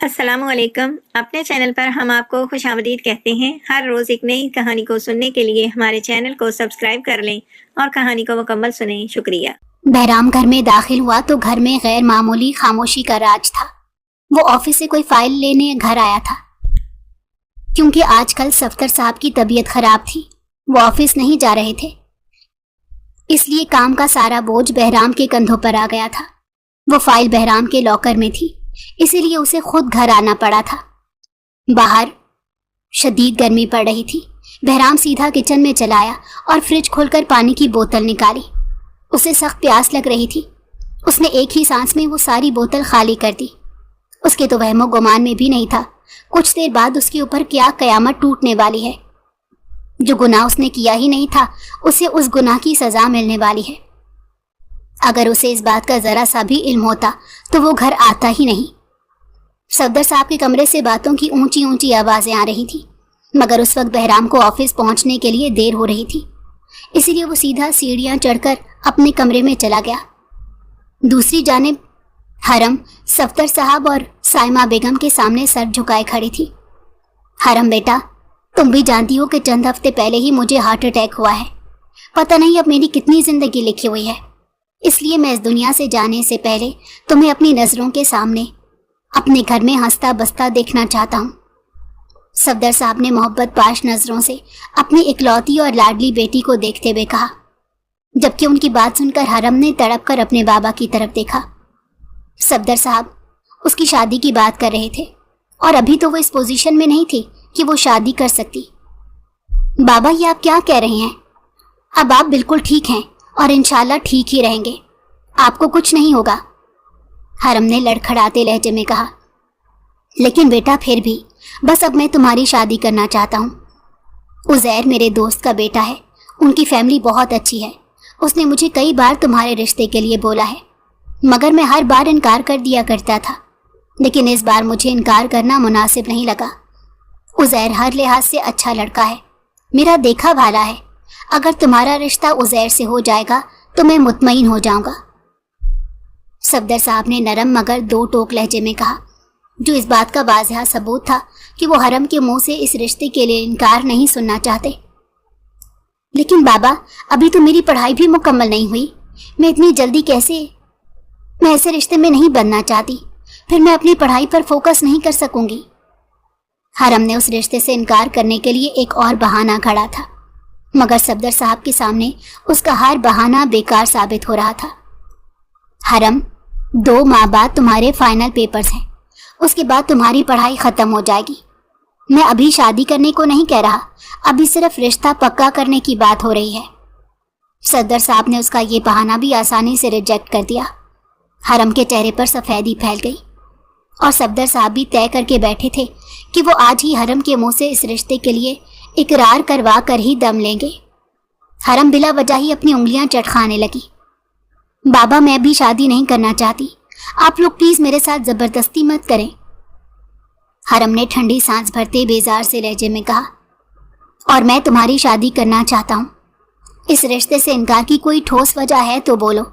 السلام علیکم. اپنے چینل پر ہم آپ کو خوش آمدید کہتے ہیں. ہر روز ایک نئی کہانی کو سننے کے لیے ہمارے چینل کو سبسکرائب کر لیں اور کہانی کو مکمل سنیں. شکریہ. بہرام گھر میں داخل ہوا تو گھر میں غیر معمولی خاموشی کا راج تھا. وہ آفس سے کوئی فائل لینے گھر آیا تھا. کیونکہ آج کل صفدر صاحب کی طبیعت خراب تھی، وہ آفس نہیں جا رہے تھے، اس لیے کام کا سارا بوجھ بہرام کے کندھوں پر آ گیا تھا. وہ فائل بہرام کے لاکر میں تھی، اسی لیے اسے خود گھر آنا پڑا تھا. باہر شدید گرمی پڑ رہی تھی. بہرام سیدھا کچن میں چلا آیا اور فریج کھول کر پانی کی بوتل نکالی. اسے سخت پیاس لگ رہی تھی. اس نے ایک ہی سانس میں وہ ساری بوتل خالی کر دی. اس کے تو وہم و گمان میں بھی نہیں تھا کچھ دیر بعد اس کے اوپر کیا قیامت ٹوٹنے والی ہے. جو گناہ اس نے کیا ہی نہیں تھا اسے اس گناہ کی سزا ملنے والی ہے. اگر اسے اس بات کا ذرا سا بھی علم ہوتا تو وہ گھر آتا ہی نہیں. صفدر صاحب کے کمرے سے باتوں کی اونچی اونچی آوازیں آ رہی تھی، مگر اس وقت بہرام کو آفس پہنچنے کے لیے دیر ہو رہی تھی، اسی لیے وہ سیدھا سیڑھیاں چڑھ کر اپنے کمرے میں چلا گیا. دوسری جانب حرم صفدر صاحب اور سائمہ بیگم کے سامنے سر جھکائے کھڑی تھی. حرم بیٹا، تم بھی جانتی ہو کہ چند ہفتے پہلے ہی مجھے ہارٹ اٹیک ہوا ہے. پتہ نہیں اب میری کتنی زندگی لکھی ہوئی ہے، اس لیے میں اس دنیا سے جانے سے پہلے تمہیں اپنی نظروں کے سامنے اپنے گھر میں ہنستا بستا دیکھنا چاہتا ہوں. صفدر صاحب نے محبت پاش نظروں سے اپنی اکلوتی اور لاڈلی بیٹی کو دیکھتے ہوئے کہا، جبکہ ان کی بات سن کر حرم نے تڑپ کر اپنے بابا کی طرف دیکھا. صفدر صاحب اس کی شادی کی بات کر رہے تھے اور ابھی تو وہ اس پوزیشن میں نہیں تھی کہ وہ شادی کر سکتی. بابا یہ آپ کیا کہہ رہے ہیں؟ اب آپ بالکل ٹھیک ہیں اور انشاءاللہ ٹھیک ہی رہیں گے، آپ کو کچھ نہیں ہوگا. حرم نے لڑکھڑاتے لہجے میں کہا، لیکن بیٹا پھر بھی بس اب میں تمہاری شادی کرنا چاہتا ہوں. عزیر میرے دوست کا بیٹا ہے، ان کی فیملی بہت اچھی ہے. اس نے مجھے کئی بار تمہارے رشتے کے لیے بولا ہے، مگر میں ہر بار انکار کر دیا کرتا تھا، لیکن اس بار مجھے انکار کرنا مناسب نہیں لگا. عزیر ہر لحاظ سے اچھا لڑکا ہے، میرا دیکھا بھالا ہے. اگر تمہارا رشتہ عزیر سے ہو جائے گا تو میں مطمئن ہو جاؤں گا. صفدر صاحب نے نرم مگر دو ٹوک لہجے میں کہا، جو اس بات کا واضح ثبوت تھا کہ وہ حرم کے منہ سے اس رشتے کے لیے انکار نہیں سننا چاہتے. لیکن بابا ابھی تو میری پڑھائی بھی مکمل نہیں ہوئی، میں اتنی جلدی کیسے؟ میں ایسے رشتے میں نہیں بننا چاہتی، پھر میں اپنی پڑھائی پر فوکس نہیں کر سکوں گی. حرم نے اس رشتے سے انکار کرنے کے لیے ایک اور بہانہ کھڑا تھا، مگر صفدر صاحب کے سامنے اس کا ہر بہانہ بیکار ثابت ہو رہا تھا. حرم 2 ماہ بعد تمہارے فائنل پیپرز ہیں، اس کے بعد تمہاری پڑھائی ختم ہو جائے گی. میں ابھی شادی کرنے کو نہیں کہہ رہا، ابھی صرف رشتہ پکا کرنے کی بات ہو رہی ہے. صفدر صاحب نے اس کا یہ بہانہ بھی آسانی سے ریجیکٹ کر دیا. حرم کے چہرے پر سفیدی پھیل گئی اور صفدر صاحب بھی طے کر کے بیٹھے تھے کہ وہ آج ہی حرم کے منہ سے اس رشتے کے لیے اقرار کروا کر ہی دم لیں گے. حرم بلا وجہ ہی اپنی انگلیاں چٹکھانے لگی. بابا میں بھی شادی نہیں کرنا چاہتی، آپ لوگ پلیز میرے ساتھ زبردستی مت کریں. حرم نے ٹھنڈی سانس بھرتے بیزار سے لہجے میں کہا، اور میں تمہاری شادی کرنا چاہتا ہوں. اس رشتے سے انکار کی کوئی ٹھوس وجہ ہے تو بولو،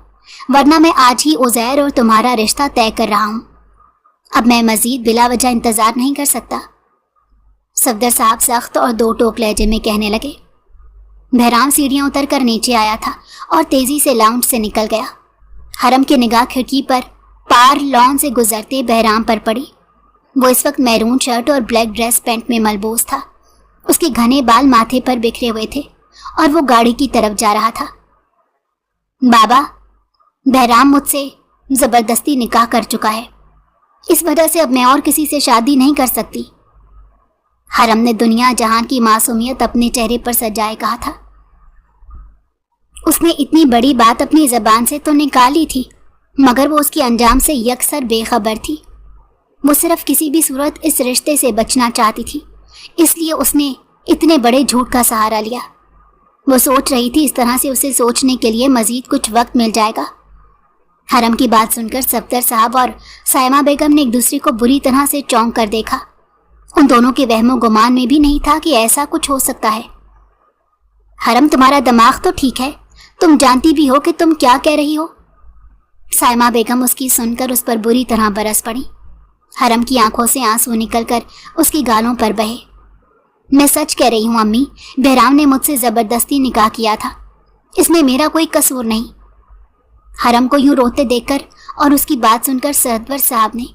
ورنہ میں آج ہی عزیر اور تمہارا رشتہ طے کر رہا ہوں. اب میں مزید بلا وجہ انتظار نہیں کر سکتا. صفدر صاحب سخت اور دو ٹوک لہجے میں کہنے لگے. بہرام سیڑھیاں اتر کر نیچے آیا تھا اور تیزی سے لاؤنج سے نکل گیا. حرم کی نگاہ کھڑکی پر پار لان سے گزرتے بہرام پر پڑی. وہ اس وقت میرون شرٹ اور بلیک ڈریس پینٹ میں ملبوس تھا. اس کے گھنے بال ماتھے پر بکھرے ہوئے تھے اور وہ گاڑی کی طرف جا رہا تھا. بابا، بہرام مجھ سے زبردستی نکاح کر چکا ہے، اس وجہ سے اب میں اور کسی سے شادی نہیں کر سکتی. حرم نے دنیا جہان کی معصومیت اپنے چہرے پر سجائے کہا تھا. اس نے اتنی بڑی بات اپنی زبان سے تو نکالی تھی، مگر وہ اس کے انجام سے یکسر بے خبر تھی. وہ صرف کسی بھی صورت اس رشتے سے بچنا چاہتی تھی، اس لیے اس نے اتنے بڑے جھوٹ کا سہارا لیا. وہ سوچ رہی تھی اس طرح سے اسے سوچنے کے لیے مزید کچھ وقت مل جائے گا. حرم کی بات سن کر صفدر صاحب اور سائمہ بیگم نے ایک دوسرے کو بری طرح سے چونک کر دیکھا. ان دونوں کے وہم و گمان میں بھی نہیں تھا کہ ایسا کچھ ہو سکتا ہے. حرم تمہارا دماغ تو ٹھیک ہے، تم جانتی بھی ہو کہ تم کیا کہہ رہی ہو. سائمہ بیگم اس کی سن کر اس پر بری طرح برس پڑی. हरम की आंखों से आंसू निकलकर उसकी गालों पर बहे। मैं सच कह रही हूँ अम्मी, बहराम ने मुझसे जबरदस्ती निकाह किया था, इसमें मेरा कोई कसूर नहीं। हरम को यूं रोते देखकर और उसकी बात सुनकर सरवर साहब ने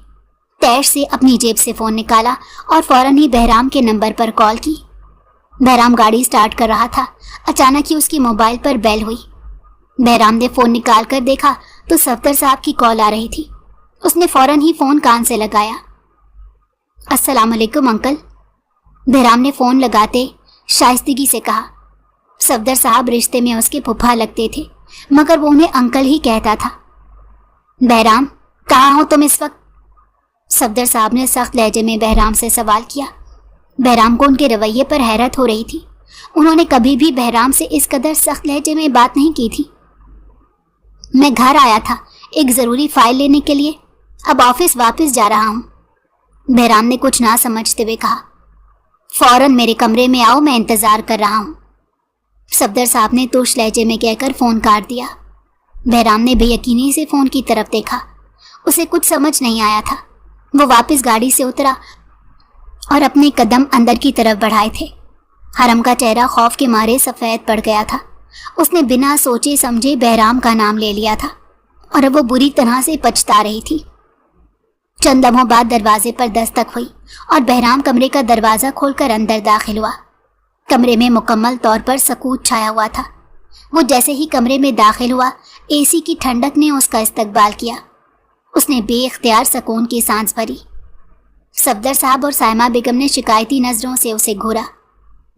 तैश से अपनी जेब से फोन निकाला और फौरन ही बहराम के नंबर पर कॉल की। बहराम गाड़ी स्टार्ट कर रहा था, अचानक ही उसकी मोबाइल पर बेल हुई। बहराम ने फोन निकाल कर देखा तो सफदर साहब की कॉल आ रही थी। उसने फौरन ही फोन कान से लगाया। अस्सलाम वालेकुम अंकल, बहराम ने फोन लगाते शाइस्तगी से कहा। सफदर साहब रिश्ते में उसके फूफा लगते थे, मगर वो उन्हें अंकल ही कहता था। बहराम, कहाँ हो तुम इस वक्त? सफदर साहब ने सख्त लहजे में बहराम से सवाल किया। बहराम को उनके रवैये पर हैरत हो रही थी। उन्होंने कभी भी बहराम से इस कदर सख्त लहजे में बात नहीं की थी। मैं घर आया था एक ज़रूरी फाइल लेने के लिए, अब ऑफिस वापस जा रहा हूँ, बहराम ने कुछ ना समझते हुए कहा। फौरन मेरे कमरे में आओ, मैं इंतज़ार कर रहा हूँ, सफदर साहब ने तुर्श लहजे में कहकर फ़ोन काट दिया। बहराम ने बेयकीनी से फ़ोन की तरफ देखा। उसे कुछ समझ नहीं आया था। वो वापस गाड़ी से उतरा और अपने कदम अंदर की तरफ बढ़ाए थे। हरम का चेहरा खौफ के मारे सफ़ेद पड़ गया था। उसने बिना सोचे समझे बहराम का नाम ले लिया था और अब वो बुरी तरह से पछता रही थी। चंद लम्हों बाद दरवाजे पर दस्तक हुई और बहराम कमरे का दरवाज़ा खोलकर अंदर दाखिल हुआ। कमरे में मुकम्मल तौर पर सकूत छाया हुआ था। वो जैसे ही कमरे में दाखिल हुआ, एसी की ठंडक ने उसका इस्तकबाल किया। उसने बेइख्तियार सुकून की सांस भरी। सफदर साहब और साइमा बेगम ने शिकायती नज़रों से उसे घूरा।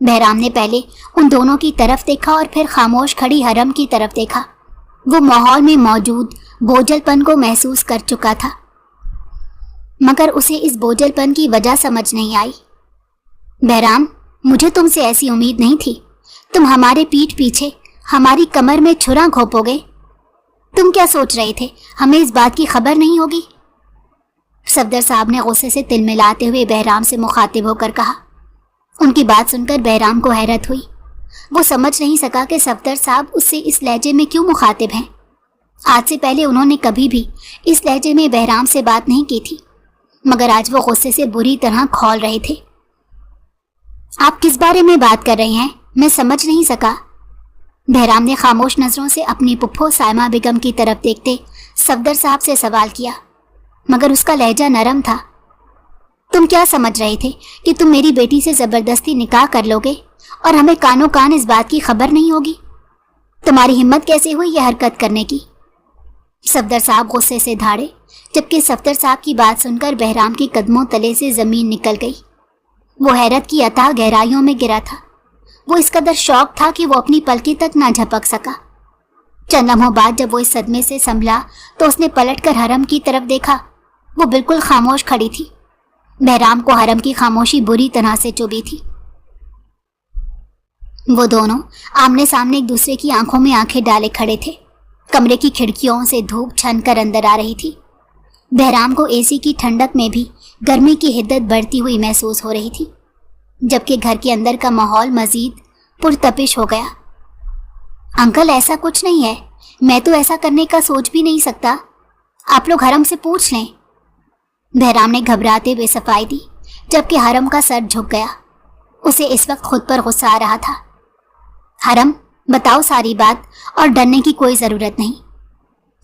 बहराम ने पहले उन दोनों की तरफ देखा और फिर खामोश खड़ी हरम की तरफ देखा। वो माहौल में मौजूद बोझलपन को महसूस कर चुका था, मगर उसे इस बोझलपन की वजह समझ नहीं आई। बहराम, मुझे तुमसे ऐसी उम्मीद नहीं थी। तुम हमारे पीठ पीछे हमारी कमर में छुरा घोंपोगे। तुम क्या सोच रहे थे, हमें इस बात की खबर नहीं होगी? सफदर साहब ने गुस्से से तिलमिलाते हुए बहराम से मुखातिब होकर कहा। उनकी बात सुनकर बहराम को हैरत हुई। वो समझ नहीं सका कि सफदर साहब उससे इस लहजे में क्यों मुखातिब हैं। आज से पहले उन्होंने कभी भी इस लहजे में बहराम से बात नहीं की थी, मगर आज वो गुस्से से बुरी तरह खौल रहे थे। आप किस बारे में बात कर रहे हैं, मैं समझ नहीं सका। बहराम ने खामोश नज़रों से अपनी पुप्पो साइमा बेगम की तरफ देखते सफदर साहब से सवाल किया, मगर उसका लहजा नरम था। तुम क्या समझ रहे थे कि तुम मेरी बेटी से ज़बरदस्ती निकाह कर लोगे और हमें कानों कान इस बात की खबर नहीं होगी? तुम्हारी हिम्मत कैसे हुई यह हरकत करने की? सफदर साहब गुस्से से धाड़े, जबकि सफदर साहब की बात सुनकर बहराम के कदमों तले से ज़मीन निकल गई। वो हैरत की अथाह गहराइयों में गिरा था। वो इस कदर शौक था कि वो अपनी पलकें तक ना झपक सका। चंद लम्हों बाद जब वो इस सदमे से संभला तो उसने पलटकर हरम की तरफ देखा। वो बिल्कुल खामोश खड़ी थी। बहराम को हरम की खामोशी बुरी तरह से चुभी थी। वो दोनों आमने सामने एक दूसरे की आंखों में आंखें डाले खड़े थे। कमरे की खिड़कियों से धूप छन कर अंदर आ रही थी। बहराम को एसी की ठंडक में भी गर्मी की हिद्दत बढ़ती हुई महसूस हो रही थी, जबकि घर के अंदर का माहौल मजीद पुरतपिश हो गया। अंकल, ऐसा कुछ नहीं है, मैं तो ऐसा करने का सोच भी नहीं सकता। आप लोग हरम से पूछ लें। बहराम ने घबराते हुए सफाई दी, जबकि हरम का सर झुक गया। उसे इस वक्त खुद पर गुस्सा आ रहा था। हरम, बताओ सारी बात और डरने की कोई ज़रूरत नहीं,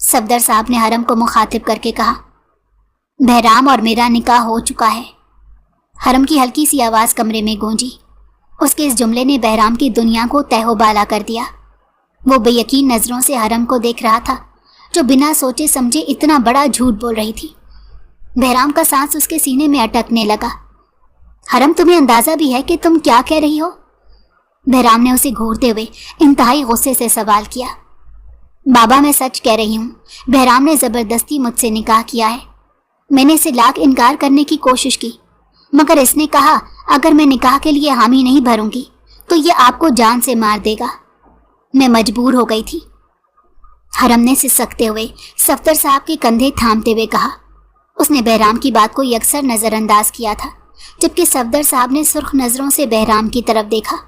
सफदर साहब ने हरम को मुखातिब करके कहा। बहराम और मेरा निकाह हो चुका है। हरम की हल्की सी आवाज़ कमरे में गूंजी। उसके इस जुमले ने बहराम की दुनिया को तहबाला कर दिया। वो बेयकीन नज़रों से हरम को देख रहा था, जो बिना सोचे समझे इतना बड़ा झूठ बोल रही थी। बहराम का सांस उसके सीने में अटकने लगा। हरम, तुम्हें अंदाज़ा भी है कि तुम क्या कह रही हो? बहराम ने उसे घूरते हुए इंतहाई गुस्से से सवाल किया। बाबा, मैं सच कह रही हूँ। बहराम ने ज़बरदस्ती मुझसे निकाह किया है। मैंने इसे लाख इनकार करने की कोशिश की, मगर इसने कहा अगर मैं निकाह के लिए हामी नहीं भरूंगी तो ये आपको जान से मार देगा। मैं मजबूर हो गई थी। हरम ने सिसकते हुए सफदर साहब के कंधे थामते हुए कहा। उसने बहराम की बात को यकसर नज़रअंदाज किया था, जबकि सफदर साहब ने सुर्ख नज़रों से बहराम की तरफ देखा।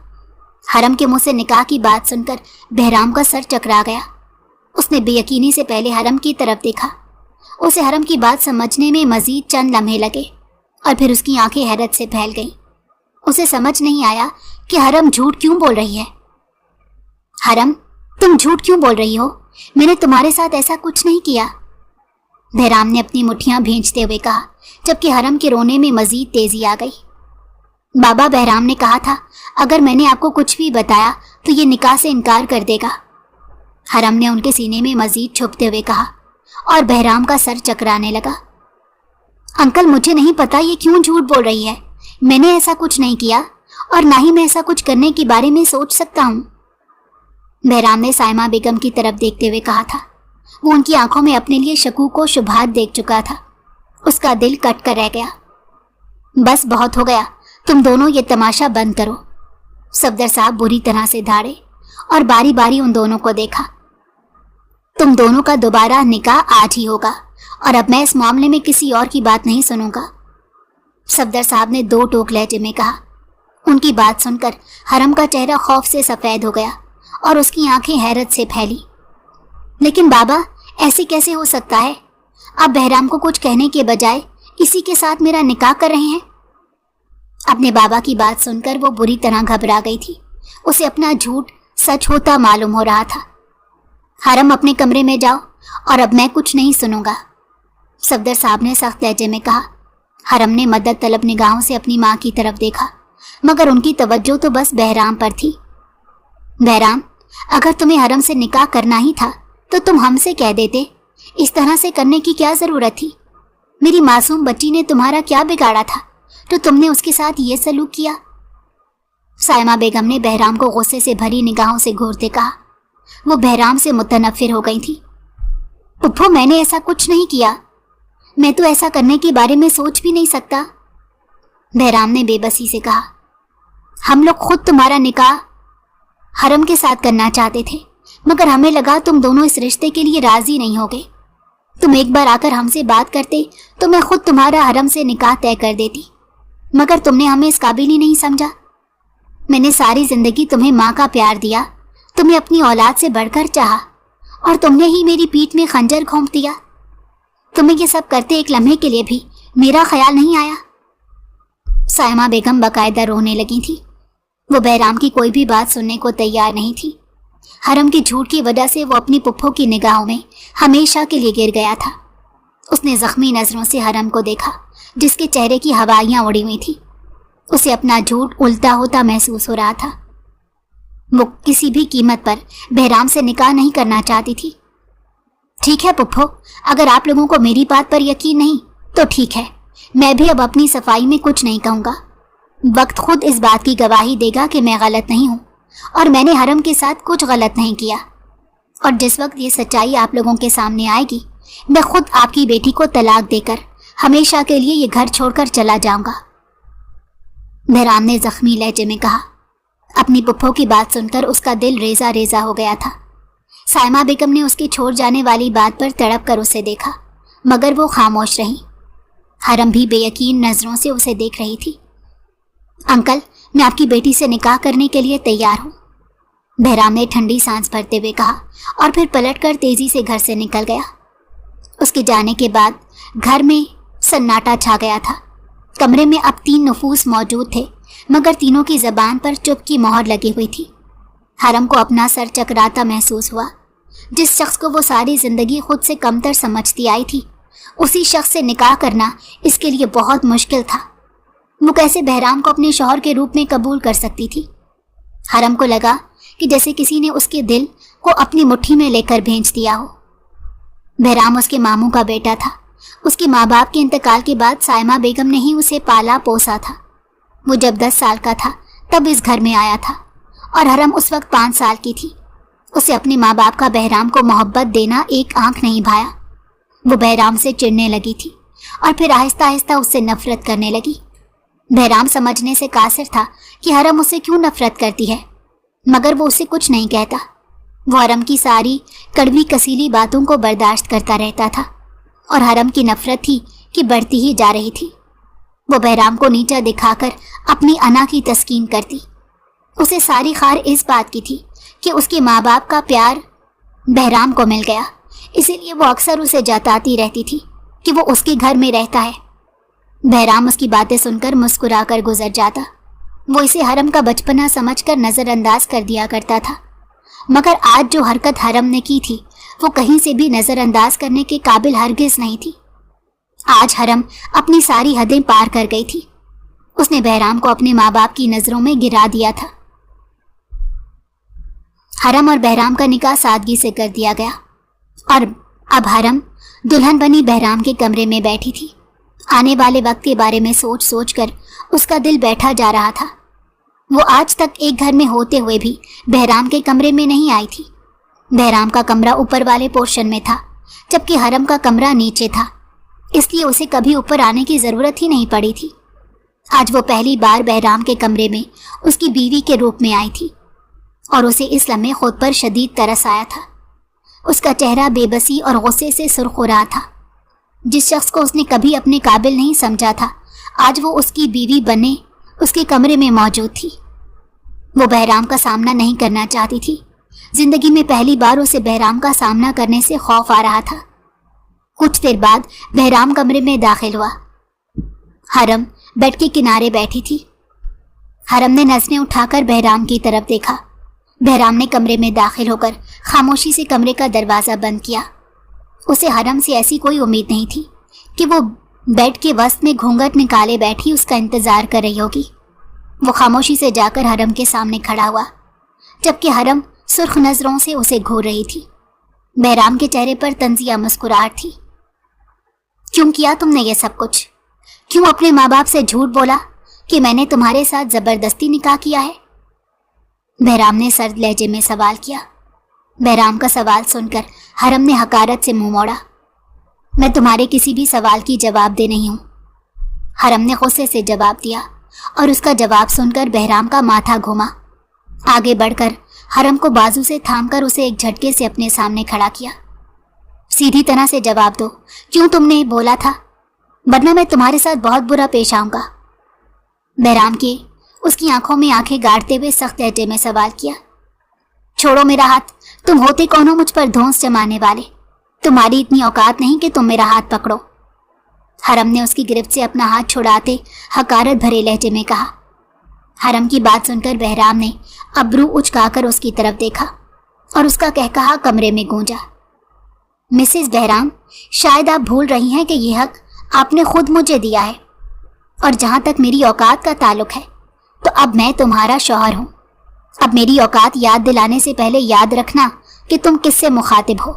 हरम के मुंह से निकाह की बात सुनकर बहराम का सर चकरा गया। उसने बेयकीनी से पहले हरम की तरफ देखा उसे हरम की बात समझने में मजीद चंद लम्हे लगे और फिर उसकी आंखें हैरत से फैल गईं। उसे समझ नहीं आया कि हरम झूठ क्यों बोल रही है। हरम, तुम झूठ क्यों बोल रही हो? मैंने तुम्हारे साथ ऐसा कुछ नहीं किया। बहराम ने अपनी मुट्ठियां भींचते हुए कहा, जबकि हरम के रोने में मजीद तेजी आ गई। बाबा, बहराम ने कहा था अगर मैंने आपको कुछ भी बताया तो ये निकाह से इनकार कर देगा। हरम ने उनके सीने में मजीद छुपते हुए कहा और बहराम का सर चकराने लगा। अंकल, मुझे नहीं पता ये क्यों झूठ बोल रही है। मैंने ऐसा कुछ नहीं किया और ना ही मैं ऐसा कुछ करने के बारे में सोच सकता हूँ। बहराम ने साइमा बेगम की तरफ देखते हुए कहा था। वो उनकी आंखों में अपने लिए शकूक व शुबहात देख चुका था। उसका दिल कट कर रह गया। बस बहुत हो गया, तुम दोनों ये तमाशा बंद करो। सफदर साहब बुरी तरह से धाड़े और बारी बारी उन दोनों को देखा। तुम दोनों का दोबारा निकाह आज ही होगा और अब मैं इस मामले में किसी और की बात नहीं सुनूंगा। सफदर साहब ने दो टोक लहजे में कहा। उनकी बात सुनकर हरम का चेहरा खौफ से सफेद हो गया और उसकी आंखें हैरत से फैली। लेकिन बाबा, ऐसे कैसे हो सकता है? आप बहराम को कुछ कहने के बजाय इसी के साथ मेरा निकाह कर रहे हैं। अपने बाबा की बात सुनकर वो बुरी तरह घबरा गई थी। उसे अपना झूठ सच होता मालूम हो रहा था। हरम, अपने कमरे में जाओ और अब मैं कुछ नहीं सुनूंगा, सफदर साहब ने सख्त लहजे में कहा। हरम ने मदद तलब निगाहों से अपनी माँ की तरफ देखा, मगर उनकी तवज्जो तो बस बहराम पर थी। बहराम, अगर तुम्हें हरम से निकाह करना ही था तो तुम हमसे कह देते। इस तरह से करने की क्या जरूरत थी? मेरी मासूम बच्ची ने तुम्हारा क्या बिगाड़ा था तो तुमने उसके साथ ये सलूक किया? साइमा बेगम ने बहराम को गुस्से से भरी निगाहों से घूरते कहा। वो बहराम से मुतनफ्फिर हो गई थी। पुप्पो, मैंने ऐसा कुछ नहीं किया। मैं तो ऐसा करने के बारे में सोच भी नहीं सकता। बहराम ने बेबसी से कहा। हम लोग खुद तुम्हारा निकाह हरम के साथ करना चाहते थे, मगर हमें लगा तुम दोनों इस रिश्ते के लिए राजी नहीं होगे। तुम एक बार आकर हमसे बात करते तो मैं खुद तुम्हारा हरम से निकाह तय कर देती, मगर तुमने हमें इस काबिल ही नहीं समझा। मैंने सारी जिंदगी तुम्हें माँ का प्यार दिया, तुम्हें अपनी औलाद से बढ़कर चाहा, और तुमने ही मेरी पीठ में खंजर घोंप दिया। तुम्हें ये सब करते एक लम्हे के लिए भी मेरा ख्याल नहीं आया। साइमा बेगम बाकायदा रोने लगी थी। वो बहराम की कोई भी बात सुनने को तैयार नहीं थी। हरम की झूठ की वजह से वो अपनी पुप्पो की निगाहों में हमेशा के लिए गिर गया था। उसने जख्मी नजरों से हरम को देखा, जिसके चेहरे की हवाइयां उड़ी हुई थी। उसे अपना झूठ उल्टा होता महसूस हो रहा था। वो किसी भी कीमत पर बहराम से निकाह नहीं करना चाहती थी। ठीक है पुप्पो, अगर आप लोगों को मेरी बात पर यकीन नहीं तो ठीक है, मैं भी अब अपनी सफाई में कुछ नहीं कहूँगा। वक्त खुद इस बात की गवाही देगा कि मैं गलत नहीं हूँ और मैंने हरम के साथ कुछ गलत नहीं किया। और जिस वक्त ये सच्चाई आप लोगों के सामने आएगी, मैं खुद आपकी बेटी को तलाक देकर हमेशा के लिए ये घर छोड़कर चला जाऊंगा। बहराम ने जख्मी लहजे में कहा। अपनी पुप्पो की बात सुनकर उसका दिल रेजा रेजा हो गया था। साइमा बेगम ने उसकी छोड़ जाने वाली बात पर तड़प कर उसे देखा, मगर वो खामोश रही। हरम भी बेयकीन नजरों से उसे देख रही थी। अंकल, मैं आपकी बेटी से निकाह करने के लिए तैयार हूँ, बहराम ने ठंडी सांस भरते हुए कहा और फिर पलटकर तेजी से घर से निकल गया। उसके जाने के बाद घर में सन्नाटा छा गया था। कमरे में अब 3 नफूस मौजूद थे, मगर तीनों की जबान पर चुप की मोहर लगी हुई थी। हरम को अपना सर चकराता महसूस हुआ। जिस शख्स को वो सारी जिंदगी खुद से कमतर समझती आई थी, उसी शख्स से निकाह करना इसके लिए बहुत मुश्किल था। वो कैसे बहराम को अपने शौहर के रूप में कबूल कर सकती थी? हरम को लगा कि जैसे किसी ने उसके दिल को अपनी मुट्ठी में लेकर भेज दिया हो। बहराम उसके मामू का बेटा था। उसके माँ बाप के इंतकाल के बाद साइमा बेगम ने ही उसे पाला पोसा था। वो जब 10 साल का था तब इस घर में आया था और हरम उस वक्त 5 साल की थी। उसे अपने माँ बाप का बहराम को मोहब्बत देना एक आंख नहीं भाया। वो बहराम से चिढ़ने लगी थी और फिर आहिस्ता आहिस्ता उससे नफरत करने लगी। बहराम समझने से कासिर था कि हरम उससे क्यों नफरत करती है, मगर वो उसे कुछ नहीं कहता। वो हरम की सारी कड़वी कसीली बातों को बर्दाश्त करता रहता था और हरम की नफरत थी कि बढ़ती ही जा रही थी। वो बहराम को नीचा दिखाकर अपनी अना की तस्कीन करती। उसे सारी खार इस बात की थी कि उसके माँ बाप का प्यार बहराम को मिल गया। इसीलिए वो अक्सर उसे जताती रहती थी कि वो उसके घर में रहता है। बहराम उसकी बातें सुनकर मुस्कुराकर गुजर जाता। वो इसे हरम का बचपना समझकर नजरअंदाज कर दिया करता था, मगर आज जो हरकत हरम ने की थी वो कहीं से भी नजरअंदाज करने के काबिल हरगिज नहीं थी। आज हरम अपनी सारी हदें पार कर गई थी। उसने बहराम को अपने माँ बाप की नजरों में गिरा दिया था। हरम और बहराम का निकाह सादगी से कर दिया गया और अब हरम दुल्हन बनी बहराम के कमरे में बैठी थी। आने वाले वक्त के बारे में सोच सोच कर उसका दिल बैठा जा रहा था। वो आज तक एक घर में होते हुए भी बहराम के कमरे में नहीं आई थी। बहराम का कमरा ऊपर वाले पोर्शन में था, जबकि हरम का कमरा नीचे था, इसलिए उसे कभी ऊपर आने की जरूरत ही नहीं पड़ी थी। आज वो पहली बार बहराम के कमरे में उसकी बीवी के रूप में आई थी और उसे इस लम्हे खुद पर शदीद तरस आया था। उसका चेहरा बेबसी और गुस्से से सुर्ख हो रहा था। जिस शख्स को उसने कभी अपने काबिल नहीं समझा था, आज वो उसकी बीवी बने उसके कमरे में मौजूद थी। वो बहराम का सामना नहीं करना चाहती थी। जिंदगी में पहली बार उसे बहराम का सामना करने से खौफ आ रहा था। कुछ देर बाद बहराम कमरे में दाखिल हुआ। हरम बेड के किनारे बैठी थी। हरम ने नजरें उठाकर बहराम की तरफ देखा। बहराम ने कमरे में दाखिल होकर खामोशी से कमरे का दरवाज़ा बंद किया। उसे हरम से ऐसी कोई उम्मीद नहीं थी कि वो बेड के वस्त में घूंघट निकाले बैठी उसका इंतजार कर रही होगी। वो खामोशी से जाकर हरम के सामने खड़ा हुआ, जबकि हरम सुर्ख नजरों से उसे घूर रही थी। बहराम के चेहरे पर तंजिया मुस्कुराहट थी। क्यों किया तुमने ये सब कुछ? क्यों अपने माँ बाप से झूठ बोला कि मैंने तुम्हारे साथ जबरदस्ती निकाह किया है? बहराम ने सर्द लहजे में सवाल किया। बहराम का सवाल सुनकर हरम ने हकारत से मुंह मोड़ा। मैं तुम्हारे किसी भी सवाल की जवाब दे नहीं हूं, हरम ने गुस्से से जवाब दिया और उसका जवाब सुनकर बहराम का माथा घूमा। आगे बढ़कर हरम को बाजू से थामकर उसे एक झटके से अपने सामने खड़ा किया। सीधी तरह से जवाब दो, क्यों तुमने बोला था, वरना मैं तुम्हारे साथ बहुत बुरा पेश आऊंगा। बहराम के उसकी आंखों में आंखें गाड़ते हुए सख्त लहजे में सवाल किया। छोड़ो मेरा हाथ, तुम होते कौन हो मुझ पर धौंस जमाने वाले? तुम्हारी इतनी औकात नहीं कि तुम मेरा हाथ पकड़ो। हरम ने उसकी गिरफ्त से अपना हाथ छुड़ाते हकारत भरे लहजे में कहा। हरम की बात सुनकर बहराम ने अब्रू उचकाकर उसकी तरफ देखा और उसका कहकहा कमरे में गूंजा। मिसेस बहराम, शायद आप भूल रही हैं कि यह हक आपने खुद मुझे दिया है, और जहां तक मेरी औकात का ताल्लुक है तो अब मैं तुम्हारा शौहर हूं। अब मेरी औकात याद दिलाने से पहले याद रखना कि तुम किससे मुखातिब हो।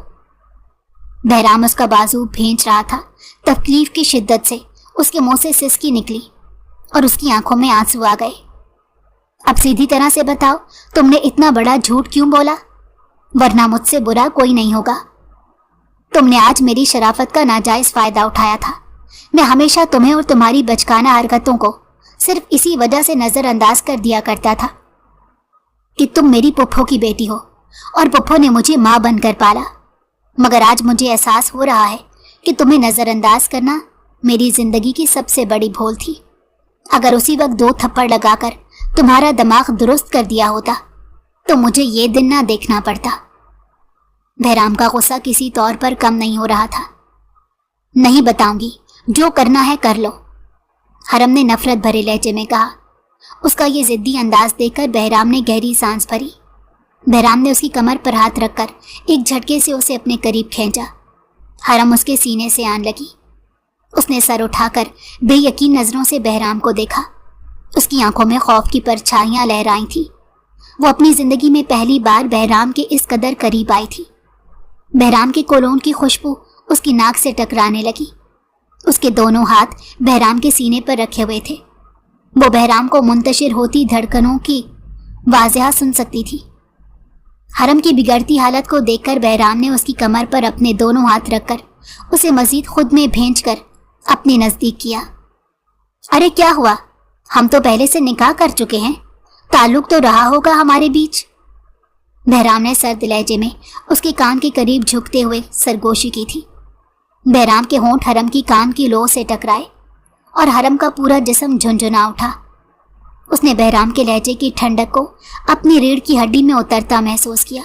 बहराम उसका बाजू भींच रहा था। तकलीफ की शिद्दत से उसके मुंह से सिसकी निकली और उसकी आंखों में आंसू आ गए। अब सीधी तरह से बताओ, तुमने इतना बड़ा झूठ क्यों बोला? वरना मुझसे बुरा कोई नहीं होगा। तुमने आज मेरी शराफत का नाजायज फायदा उठाया था। मैं हमेशा तुम्हें और तुम्हारी बचकाना हरकतों को सिर्फ इसी वजह से नजरअंदाज कर दिया करता था कि तुम मेरी पुप्पो की बेटी हो और पुप्पो ने मुझे माँ बनकर पाला। मगर आज मुझे एहसास हो रहा है कि तुम्हें नजरअंदाज करना मेरी जिंदगी की सबसे बड़ी भूल थी। अगर उसी वक्त 2 थप्पड़ लगाकर तुम्हारा दिमाग दुरुस्त कर दिया होता तो मुझे ये दिन ना देखना पड़ता। बहराम का गुस्सा किसी तौर पर कम नहीं हो रहा था। नहीं बताऊंगी, जो करना है कर लो, हरम ने नफरत भरे लहजे में कहा। उसका ये जिद्दी अंदाज देखकर बहराम ने गहरी सांस भरी। बहराम ने उसकी कमर पर हाथ रखकर एक झटके से उसे अपने करीब खींचा। हरम उसके सीने से आन लगी। उसने सर उठाकर बेयकीन नजरों से बहराम को देखा। उसकी आंखों में खौफ की परछाइयां लहराई थीं। वो अपनी जिंदगी में पहली बार बहराम के इस कदर करीब आई थी। बहराम के कोलोन की खुशबू उसकी नाक से टकराने लगी। उसके दोनों हाथ बहराम के सीने पर रखे हुए थे। वो बहराम को मुंतशिर होती धड़कनों की वाज़ेह सुन सकती थी। हरम की बिगड़ती हालत को देखकर बहराम ने उसकी कमर पर अपने दोनों हाथ रखकर उसे मजीद खुद में भेंचकर अपने नजदीक किया। अरे क्या हुआ? हम तो पहले से निकाह कर चुके हैं, ताल्लुक तो रहा होगा हमारे बीच। बहराम ने सर्द लहजे में उसके कान के करीब झुकते हुए सरगोशी की थी। बहराम के होंठ हरम की कान की लो से टकराए और हरम का पूरा जिस्म झुंझुना उठा। उसने बहराम के लहजे की ठंडक को अपनी रीढ़ की हड्डी में उतरता महसूस किया।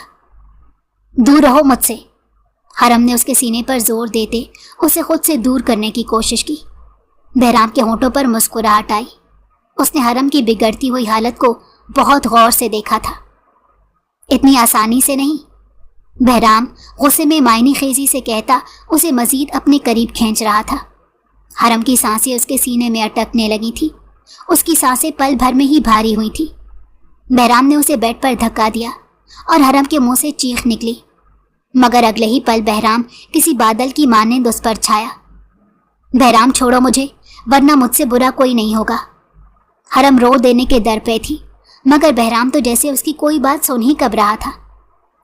दूर रहो मुझसे, हरम ने उसके सीने पर जोर देते उसे खुद से दूर करने की कोशिश की। बहराम के होंठों पर मुस्कुराहट आई। उसने हरम की बिगड़ती हुई हालत को बहुत गौर से देखा था। इतनी आसानी से नहीं। बहराम गुस्से में मायने खेजी से कहता उसे मजीद अपने करीब खींच रहा था। हरम की सांसें उसके सीने में अटकने लगी थी। उसकी सांसें पल भर में ही भारी हुई थी। बहराम ने उसे बेड पर धक्का दिया और हरम के मुंह से चीख निकली, मगर अगले ही पल बहराम किसी बादल की मानंद उस पर छाया। बहराम छोड़ो मुझे, वरना मुझसे बुरा कोई नहीं होगा। हरम रो देने के दर पे थी, मगर बहराम तो जैसे उसकी कोई बात सुन ही कब रहा था।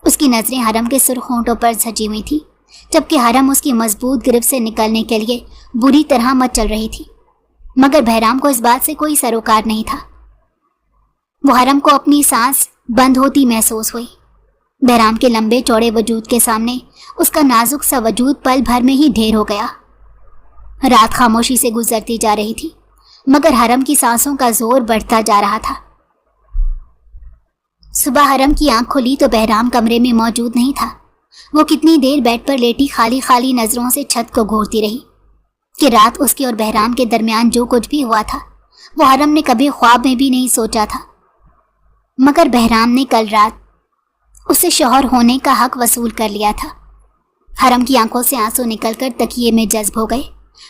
उसकी नजरें हरम के सुर्ख होंठों पर सजी हुई थी, जबकि हरम उसकी मजबूत गिरफ्त से निकलने के लिए बुरी तरह मचल रही थी। मगर बहराम को इस बात से कोई सरोकार नहीं था। वो हरम को अपनी सांस बंद होती महसूस हुई। बहराम के लंबे चौड़े वजूद के सामने उसका नाजुक सा वजूद पल भर में ही ढेर हो गया। रात खामोशी से गुजरती जा रही थी, मगर हरम की सांसों का जोर बढ़ता जा रहा था। सुबह हरम की आंख खुली तो बहराम कमरे में मौजूद नहीं था। वो कितनी देर बेड पर लेटी खाली खाली नजरों से छत को घूरती रही कि रात उसके और बहराम के दरमियान जो कुछ भी हुआ था वो हरम ने कभी ख्वाब में भी नहीं सोचा था। मगर बहराम ने कल रात उससे शौहर होने का हक वसूल कर लिया था। हरम की आंखों से आंसू निकलकर तकिए में जज्ब हो गए।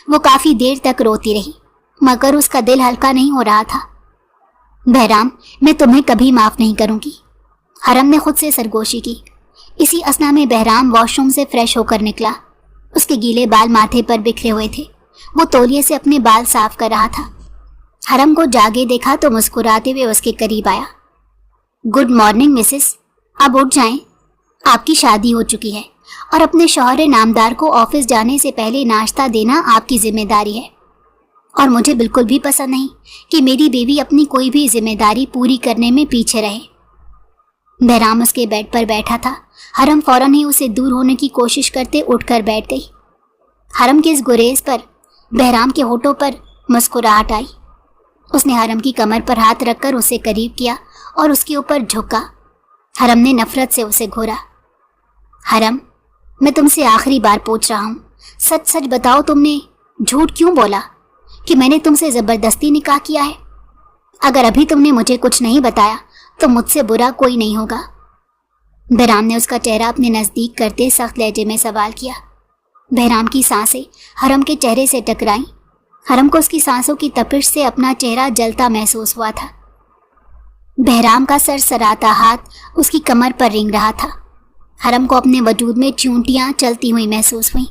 वो काफी देर तक रोती रही, मगर उसका दिल हल्का नहीं हो रहा था। बहराम, मैं तुम्हें कभी माफ नहीं करूंगी, हरम ने खुद से सरगोशी की। इसी असना में बहराम वॉशरूम से फ्रेश होकर निकला। उसके गीले बाल माथे पर बिखरे हुए थे। वो तौलिए से अपने बाल साफ कर रहा था। हरम को जागे देखा तो मुस्कुराते हुए उसके करीब आया। गुड मॉर्निंग मिसेस, अब उठ जाएं। आपकी शादी हो चुकी है और अपने शौहर नामदार को ऑफिस जाने से पहले नाश्ता देना आपकी जिम्मेदारी है। और मुझे बिल्कुल भी पसंद नहीं कि मेरी बीवी अपनी कोई भी जिम्मेदारी पूरी करने में पीछे रहे। बहराम उसके बेड पर बैठा था। हरम फौरन ही उसे दूर होने की कोशिश करते उठकर बैठ गई। हरम के इस गुरेज पर बहराम के होठों पर मुस्कुराहट आई। उसने हरम की कमर पर हाथ रखकर उसे करीब किया और उसके ऊपर झुका। हरम ने नफरत से उसे घूरा। हरम, मैं तुमसे आखिरी बार पूछ रहा हूँ, सच सच बताओ, तुमने झूठ क्यों बोला कि मैंने तुमसे जबरदस्ती निकाह किया है? अगर अभी तुमने मुझे कुछ नहीं बताया तो मुझसे बुरा कोई नहीं होगा। बहराम ने उसका चेहरा अपने नजदीक करते सख्त लहजे में सवाल किया। बहराम की सांसें हरम के चेहरे से टकराईं। हरम को उसकी सांसों की तपिश से अपना चेहरा जलता महसूस हुआ था। बहराम का सरसराता हाथ उसकी कमर पर रेंग रहा था। हरम को अपने वजूद में चूंटियां चलती हुई महसूस हुई।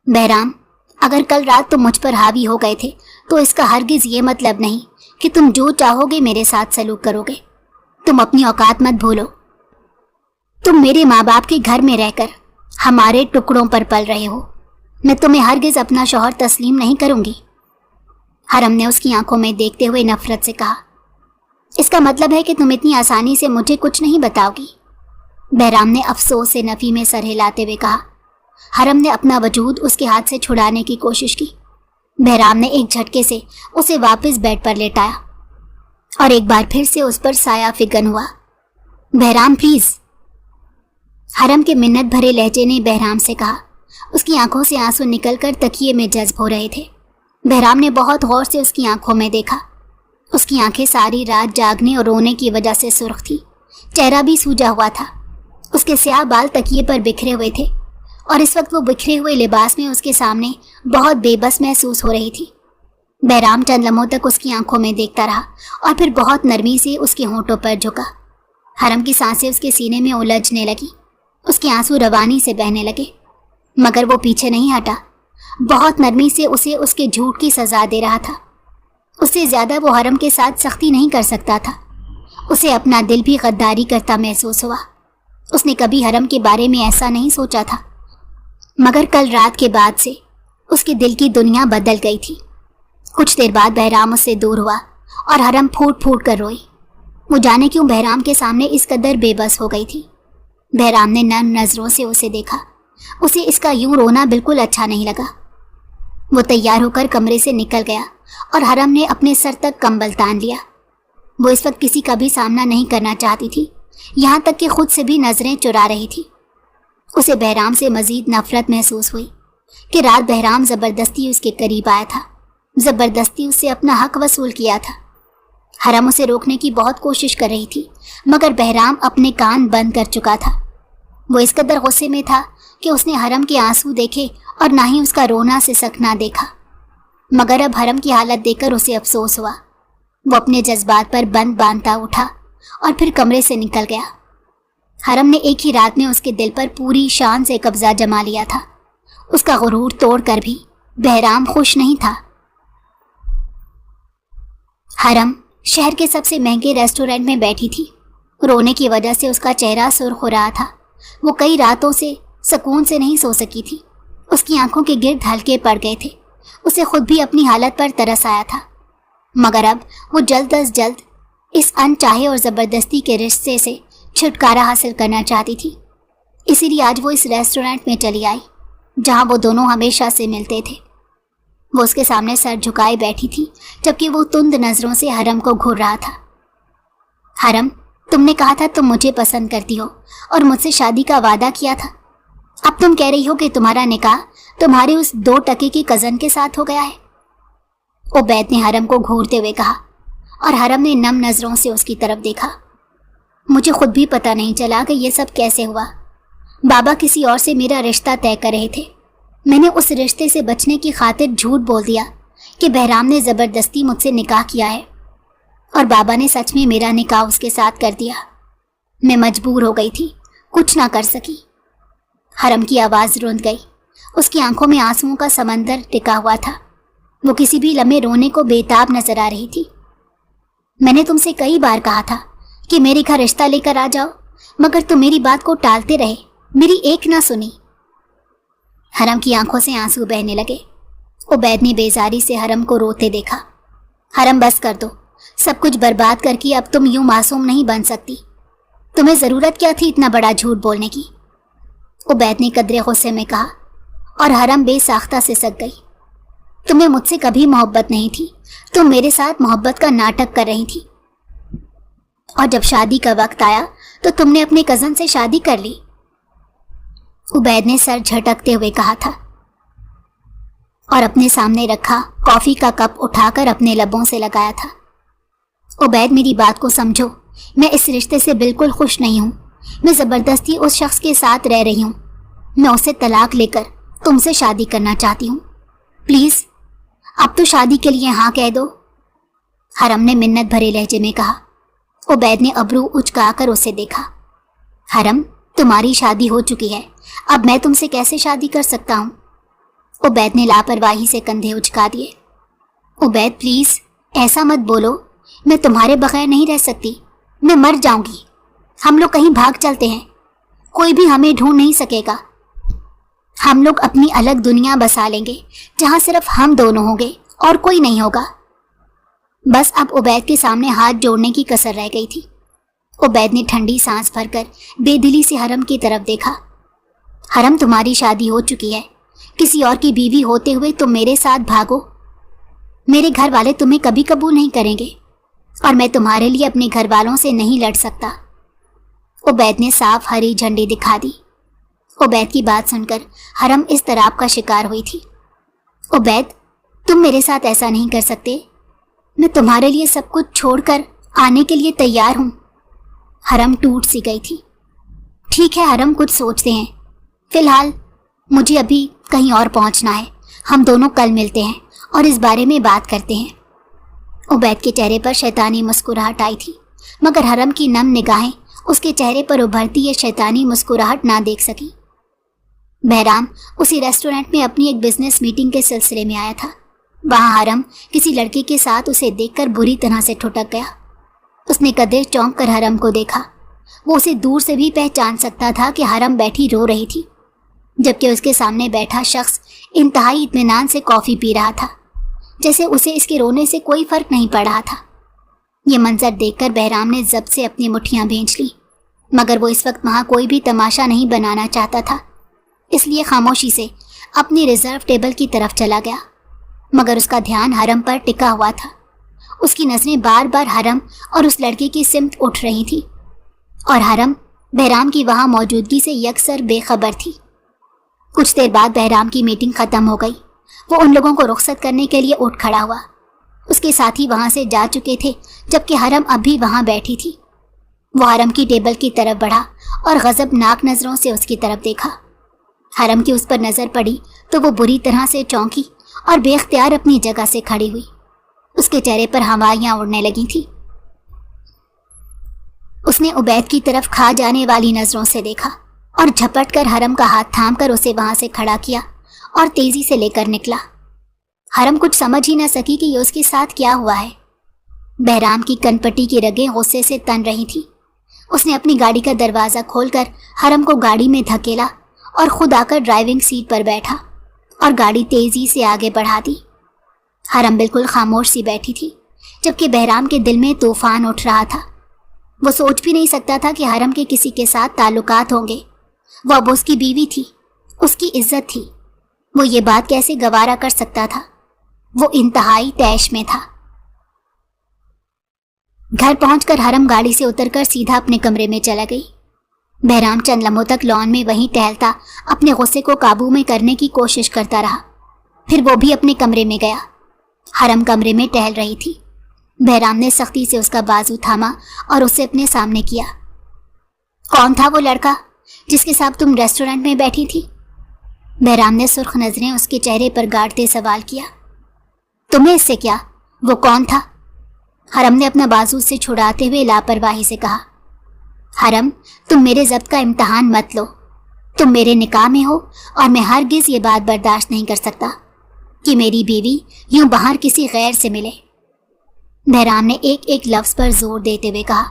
बहराम, अगर कल रात तुम मुझ पर हावी हो गए थे तो इसका हरगिज ये मतलब नहीं कि तुम जो चाहोगे मेरे साथ सलूक करोगे। तुम अपनी औकात मत भूलो। तुम मेरे माँ बाप के घर में रहकर हमारे टुकड़ों पर पल रहे हो। मैं तुम्हें हरगिज अपना शौहर तस्लीम नहीं करूंगी। हरम ने उसकी आंखों में देखते हुए नफरत से कहा। इसका मतलब है कि तुम इतनी आसानी से मुझे कुछ नहीं बताओगी? बहराम ने अफसोस से नफी में सर हिलाते हुए कहा। हरम ने अपना वजूद उसके हाथ से छुड़ाने की कोशिश की। बहराम ने एक झटके से उसे वापस बेड पर लेटाया और एक बार फिर से उस पर साया फिगन हुआ। बहराम प्लीज, हरम के मिन्नत भरे लहजे ने बहराम से कहा। उसकी आंखों से आंसू निकलकर तकिए में जज्ब हो रहे थे। बहराम ने बहुत गौर से उसकी आंखों में देखा। उसकी आंखें सारी रात जागने और रोने की वजह से सुर्ख थी। चेहरा भी सूजा हुआ था। उसके स्याह बाल तकिए पर बिखरे हुए थे और इस वक्त वो बिखरे हुए लिबास में उसके सामने बहुत बेबस महसूस हो रही थी। बहराम चंद लम्हों तक उसकी आंखों में देखता रहा और फिर बहुत नरमी से उसके होंठों पर झुका। हरम की सांसें उसके सीने में उलझने लगी। उसके आंसू रवानी से बहने लगे, मगर वो पीछे नहीं हटा। बहुत नरमी से उसे उसके झूठ की सजा दे रहा था। उससे ज्यादा वो हरम के साथ सख्ती नहीं कर सकता था। उसे अपना दिल भी गद्दारी करता महसूस हुआ। उसने कभी हरम के बारे में ऐसा नहीं सोचा था, मगर कल रात के बाद से उसके दिल की दुनिया बदल गई थी। कुछ देर बाद बहराम उससे दूर हुआ और हरम फूट फूट कर रोई। वो जाने क्यों बहराम के सामने इस कदर बेबस हो गई थी। बहराम ने नम नजरों से उसे देखा। उसे इसका यूं रोना बिल्कुल अच्छा नहीं लगा। वो तैयार होकर कमरे से निकल गया और हरम ने अपने सर तक कंबल तान लिया। वो इस वक्त किसी का भी सामना नहीं करना चाहती थी, यहाँ तक कि खुद से भी नजरें चुरा रही थी। उसे बहराम से मजीद नफरत महसूस हुई कि रात बहराम ज़बरदस्ती उसके करीब आया था, ज़बरदस्ती उससे अपना हक वसूल किया था। हरम उसे रोकने की बहुत कोशिश कर रही थी, मगर बहराम अपने कान बंद कर चुका था। वो इस कदर गुस्से में था कि उसने हरम के आंसू देखे और ना ही उसका रोना सिसकना देखा। मगर अब हरम की हालत देखकर उसे अफसोस हुआ। वो अपने जज्बात पर बंद बांधता उठा और फिर कमरे से निकल गया। हरम ने एक ही रात में उसके दिल पर पूरी शान से कब्जा जमा लिया था। उसका गुरूर तोड़कर भी बहराम खुश नहीं था। हरम शहर के सबसे महंगे रेस्टोरेंट में बैठी थी। रोने की वजह से उसका चेहरा सुर्ख हो रहा था। वो कई रातों से सुकून से नहीं सो सकी थी। उसकी आंखों के गिर्द हल्के पड़ गए थे। उसे खुद भी अपनी हालत पर तरस आया था, मगर अब वो जल्द अज जल्द इस अनचाहे और ज़बरदस्ती के रिश्ते से छुटकारा हासिल करना चाहती थी। इसीलिए आज वो इस रेस्टोरेंट में चली आई जहां वो दोनों हमेशा से मिलते थे। वो उसके सामने सर झुकाए बैठी थी, जबकि वो तुंद नज़रों से हरम को घूर रहा था। हरम, तुमने कहा था तुम मुझे पसंद करती हो और मुझसे शादी का वादा किया था। अब तुम कह रही हो कि तुम्हारा निकाह तुम्हारे उस 2 टके की कज़न के साथ हो गया है। उबैद ने हरम को घूरते हुए कहा और हरम ने नम नज़रों से उसकी तरफ देखा। मुझे खुद भी पता नहीं चला कि यह सब कैसे हुआ। बाबा किसी और से मेरा रिश्ता तय कर रहे थे। मैंने उस रिश्ते से बचने की खातिर झूठ बोल दिया कि बहराम ने ज़बरदस्ती मुझसे निकाह किया है, और बाबा ने सच में मेरा निकाह उसके साथ कर दिया। मैं मजबूर हो गई थी, कुछ ना कर सकी। हरम की आवाज़ रुंध गई। उसकी आंखों में आंसुओं का समंदर टिका हुआ था। वो किसी भी लम्हे रोने को बेताब नजर आ रही थी। मैंने तुमसे कई बार कहा था कि मेरे घर रिश्ता लेकर आ जाओ, मगर तुम मेरी बात को टालते रहे, मेरी एक ना सुनी। हरम की आंखों से आंसू बहने लगे। उबैद ने बेजारी से हरम को रोते देखा। हरम, बस कर दो, सब कुछ बर्बाद करके अब तुम यूं मासूम नहीं बन सकती। तुम्हें ज़रूरत क्या थी इतना बड़ा झूठ बोलने की? उबैद ने कदरे गुस्से में कहा, और हरम बेसाख्ता से सक गई। तुम्हें मुझसे कभी मोहब्बत नहीं थी, तुम मेरे साथ मोहब्बत का नाटक कर रही थी, और जब शादी का वक्त आया तो तुमने अपने कज़न से शादी कर ली। उबैद ने सर झटकते हुए कहा था और अपने सामने रखा कॉफ़ी का कप उठाकर अपने लबों से लगाया था। उबैद, मेरी बात को समझो, मैं इस रिश्ते से बिल्कुल खुश नहीं हूँ। मैं ज़बरदस्ती उस शख्स के साथ रह रही हूँ। मैं उसे तलाक लेकर तुमसे शादी करना चाहती हूँ। प्लीज़ अब तो शादी के लिए हाँ कह दो। हरम ने मिन्नत भरे लहजे में कहा। उबैद ने अबरू उचकाकर उसे देखा। हरम, तुम्हारी शादी हो चुकी है, अब मैं तुमसे कैसे शादी कर सकता हूँ? उबैद ने लापरवाही से कंधे उचका दिए। उबैद, प्लीज़ ऐसा मत बोलो, मैं तुम्हारे बगैर नहीं रह सकती, मैं मर जाऊंगी। हम लोग कहीं भाग चलते हैं, कोई भी हमें ढूंढ नहीं सकेगा। हम लोग अपनी अलग दुनिया बसा लेंगे जहां सिर्फ हम दोनों होंगे और कोई नहीं होगा। बस अब उबैद के सामने हाथ जोड़ने की कसर रह गई थी। उबैद ने ठंडी सांस भरकर बेदिली से हरम की तरफ देखा। हरम, तुम्हारी शादी हो चुकी है, किसी और की बीवी होते हुए तुम मेरे साथ भागो। मेरे घर वाले तुम्हें कभी कबूल नहीं करेंगे, और मैं तुम्हारे लिए अपने घर वालों से नहीं लड़ सकता। उबैद ने साफ हरी झंडी दिखा दी। उबैद की बात सुनकर हरम इस तराब का शिकार हुई थी। उबैद, तुम मेरे साथ ऐसा नहीं कर सकते, मैं तुम्हारे लिए सब कुछ छोड़कर आने के लिए तैयार हूँ। हरम टूट सी गई थी। ठीक है हरम, कुछ सोचते हैं, फिलहाल मुझे अभी कहीं और पहुँचना है। हम दोनों कल मिलते हैं और इस बारे में बात करते हैं। उबैद के चेहरे पर शैतानी मुस्कुराहट आई थी, मगर हरम की नम निगाहें उसके चेहरे पर उभरती ये शैतानी मुस्कुराहट ना देख सकी। बहराम उसी रेस्टोरेंट में अपनी एक बिजनेस मीटिंग के सिलसिले में आया था। वहाँ हरम किसी लड़के के साथ उसे देखकर बुरी तरह से ठुठक गया। उसने कदर चौंक कर हरम को देखा। वो उसे दूर से भी पहचान सकता था कि हरम बैठी रो रही थी, जबकि उसके सामने बैठा शख्स इंतहाई इत्मीनान से कॉफ़ी पी रहा था, जैसे उसे इसके रोने से कोई फर्क नहीं पड़ रहा था। ये मंजर देखकर बहराम ने जब्त से अपनी मुट्ठियां भींच ली, मगर वो इस वक्त वहाँ कोई भी तमाशा नहीं बनाना चाहता था, इसलिए खामोशी से अपनी रिजर्व टेबल की तरफ चला गया। मगर उसका ध्यान हरम पर टिका हुआ था। उसकी नज़रें बार बार हरम और उस लड़के की सिमत उठ रही थी, और हरम बहराम की वहां मौजूदगी से यकसर बेखबर थी। कुछ देर बाद बहराम की मीटिंग खत्म हो गई। वो उन लोगों को रुखसत करने के लिए उठ खड़ा हुआ। उसके साथी वहां से जा चुके थे, जबकि हरम अभी वहां बैठी थी। वो हरम की टेबल की तरफ बढ़ा और गजबनाक नजरों से उसकी तरफ देखा। हरम की उस पर नजर पड़ी तो वो बुरी तरह से चौंकी और बेख्तियार अपनी जगह से खड़ी हुई। उसके चेहरे पर हवाइयां उड़ने लगी थी। उसने उबैद की तरफ खा जाने वाली नजरों से देखा और झपट कर हरम का हाथ थामकर उसे वहां से खड़ा किया और तेजी से लेकर निकला। हरम कुछ समझ ही न सकी कि ये उसके साथ क्या हुआ है। बहराम की कनपट्टी की रगें गुस्से से तन रही थी। उसने अपनी गाड़ी का दरवाज़ा खोलकर हरम को गाड़ी में धकेला और खुद आकर ड्राइविंग सीट पर बैठा और गाड़ी तेजी से आगे बढ़ा दी। हरम बिल्कुल खामोश सी बैठी थी, जबकि बहराम के दिल में तूफान उठ रहा था। वो सोच भी नहीं सकता था कि हरम के किसी के साथ ताल्लुकात होंगे। वो अब उसकी बीवी थी, उसकी इज्जत थी। वो ये बात कैसे गवारा कर सकता था? वो इंतहाई तैश में था। घर पहुंचकर हरम गाड़ी से उतरकर सीधा अपने कमरे में चला गई। बहराम चंद लम्हों तक लॉन में वहीं टहलता अपने गुस्से को काबू में करने की कोशिश करता रहा। फिर वो भी अपने कमरे में गया। हरम कमरे में टहल रही थी। बहराम ने सख्ती से उसका बाजू थामा और उसे अपने सामने किया। कौन था वो लड़का जिसके साथ तुम रेस्टोरेंट में बैठी थी? बहराम ने सुर्ख नजरें उसके चेहरे पर गाड़ते सवाल किया। तुम्हें इससे क्या? वो कौन था? हरम ने अपना बाजू से छुड़ाते हुए लापरवाही से कहा। हरम, तुम मेरे ज़ब्त का इम्तहान मत लो। तुम मेरे निकाह में हो और मैं हरगिज़ ये बात बर्दाश्त नहीं कर सकता कि मेरी बीवी यूं बाहर किसी गैर से मिले। बहराम ने एक एक लफ्ज़ पर जोर देते हुए कहा।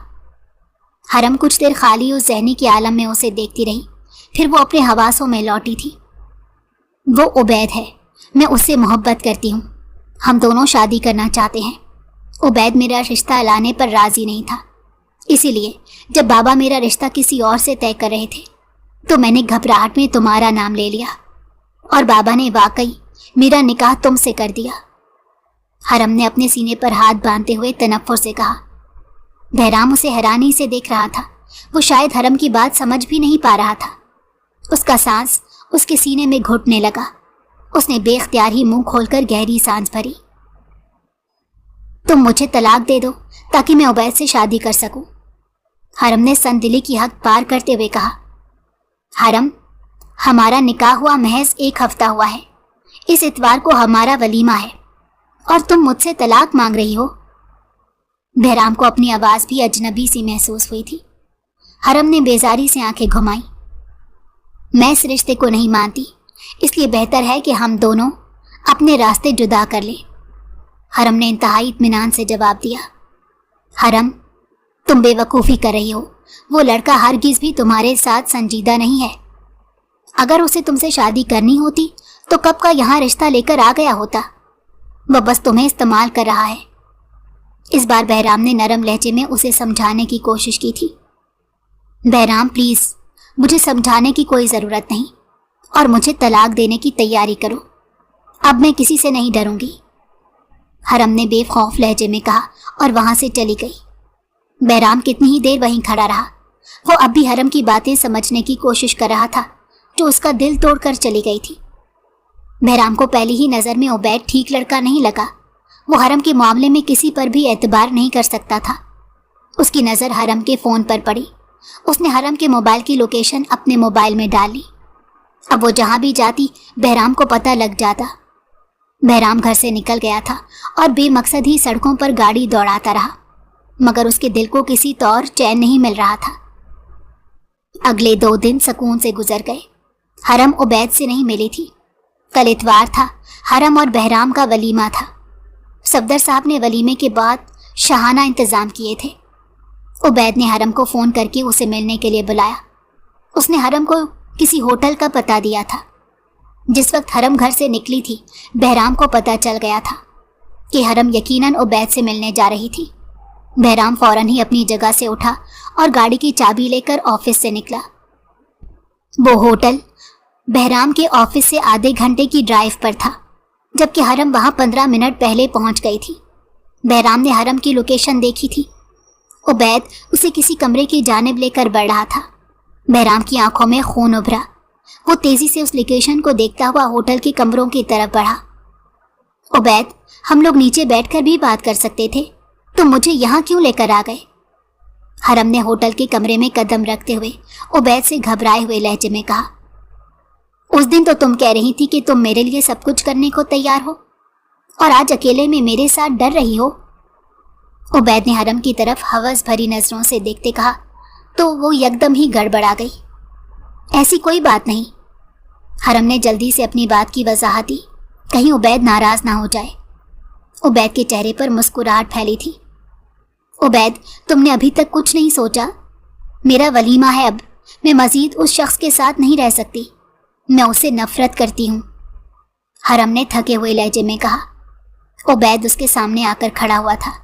हरम कुछ देर खाली उस जहनी के आलम में उसे देखती रही। फिर वो अपने हवासों में लौटी थी। वो उबैद है, मैं उससे मोहब्बत करती हूँ। हम दोनों शादी करना चाहते हैं। उबैद मेरा रिश्ता लाने पर राज़ी नहीं था, इसीलिए जब बाबा मेरा रिश्ता किसी और से तय कर रहे थे तो मैंने घबराहट में तुम्हारा नाम ले लिया और बाबा ने वाकई मेरा निकाह तुमसे कर दिया। हरम ने अपने सीने पर हाथ बांधते हुए तनफ्फुर से कहा। बहराम उसे हैरानी से देख रहा था। वो शायद हरम की बात समझ भी नहीं पा रहा था। उसका सांस उसके सीने में घुटने लगा। उसने बेख्तियार ही मुंह खोलकर गहरी सांस भरी। तुम मुझे तलाक दे दो ताकि मैं उबैद से शादी कर सकूं। हरम ने संदिली की हद पार करते हुए कहा। हरम, हमारा निकाह हुआ महज 1 हफ्ता हुआ है। इस इतवार को हमारा वलीमा है और तुम मुझसे तलाक मांग रही हो। बहराम को अपनी आवाज़ भी अजनबी सी महसूस हुई थी। हरम ने बेजारी से आंखें घुमाई। मैं इस रिश्ते को नहीं मानती, इसलिए बेहतर है कि हम दोनों अपने रास्ते जुदा कर लें। हरम ने इंतहाई इत्मीनान से जवाब दिया। हरम, तुम बेवकूफ़ी कर रही हो। वो लड़का हरगिज़ भी तुम्हारे साथ संजीदा नहीं है। अगर उसे तुमसे शादी करनी होती तो कब का यहाँ रिश्ता लेकर आ गया होता। वह बस तुम्हें इस्तेमाल कर रहा है। इस बार बहराम ने नरम लहजे में उसे समझाने की कोशिश की थी। बहराम प्लीज़, मुझे समझाने की कोई ज़रूरत नहीं और मुझे तलाक देने की तैयारी करो। अब मैं किसी से नहीं डरूंगी। हरम ने बेखौफ लहजे में कहा और वहां से चली गई। बहराम कितनी ही देर वहीं खड़ा रहा। वो अब भी हरम की बातें समझने की कोशिश कर रहा था जो उसका दिल तोड़कर चली गई थी। बहराम को पहली ही नज़र में उबैद ठीक लड़का नहीं लगा। वो हरम के मामले में किसी पर भी एतबार नहीं कर सकता था। उसकी नज़र हरम के फ़ोन पर पड़ी। उसने हरम के मोबाइल की लोकेशन अपने मोबाइल में डाली। अब वो जहाँ भी जाती बहराम को पता लग जाता। बहराम घर से निकल गया था और बेमकसद ही सड़कों पर गाड़ी दौड़ाता रहा, मगर उसके दिल को किसी तौर चैन नहीं मिल रहा था। अगले 2 दिन सुकून से गुजर गए। हरम उबैद से नहीं मिली थी। कल इतवार था। हरम और बहराम का वलीमा था। सफदर साहब ने वलीमे के बाद शाहाना इंतज़ाम किए थे। उबैद ने हरम को फ़ोन करके उसे मिलने के लिए बुलाया। उसने हरम को किसी होटल का पता दिया था। जिस वक्त हरम घर से निकली थी बहराम को पता चल गया था कि हरम यकीनन उबैद से मिलने जा रही थी। बहराम फौरन ही अपनी जगह से उठा और गाड़ी की चाबी लेकर ऑफिस से निकला। वो होटल बहराम के ऑफिस से आधे घंटे की ड्राइव पर था, जबकि हरम वहां 15 मिनट पहले पहुंच गई थी। बहराम ने हरम की लोकेशन देखी थी। उबैद उसे किसी कमरे की जानिब लेकर बढ़ रहा था। बहराम की आंखों में खून उभरा। वो तेजी से उस लोकेशन को देखता हुआ होटल के कमरों की तरफ बढ़ा। उबैद, हम लोग नीचे बैठकर भी बात कर सकते थे, तुम मुझे यहाँ क्यों लेकर आ गए? हरम ने होटल के कमरे में कदम रखते हुए उबैद से घबराए हुए लहजे में कहा। उस दिन तो तुम कह रही थी कि तुम मेरे लिए सब कुछ करने को तैयार हो, और आज अकेले में मेरे साथ डर रही हो। उबैद ने हरम की तरफ हवस भरी नजरों से देखते कहा तो वो एकदम ही गड़बड़ा गई। ऐसी कोई बात नहीं। हरम ने जल्दी से अपनी बात की वजाहत दी, कहीं उबैद नाराज ना हो जाए। उबैद के चेहरे पर मुस्कुराहट फैली थी। उबैद, तुमने अभी तक कुछ नहीं सोचा? मेरा वलीमा है, अब मैं मजीद उस शख्स के साथ नहीं रह सकती, मैं उससे नफरत करती हूँ। हरम ने थके हुए लहजे में कहा। उबैद उसके सामने आकर खड़ा हुआ था।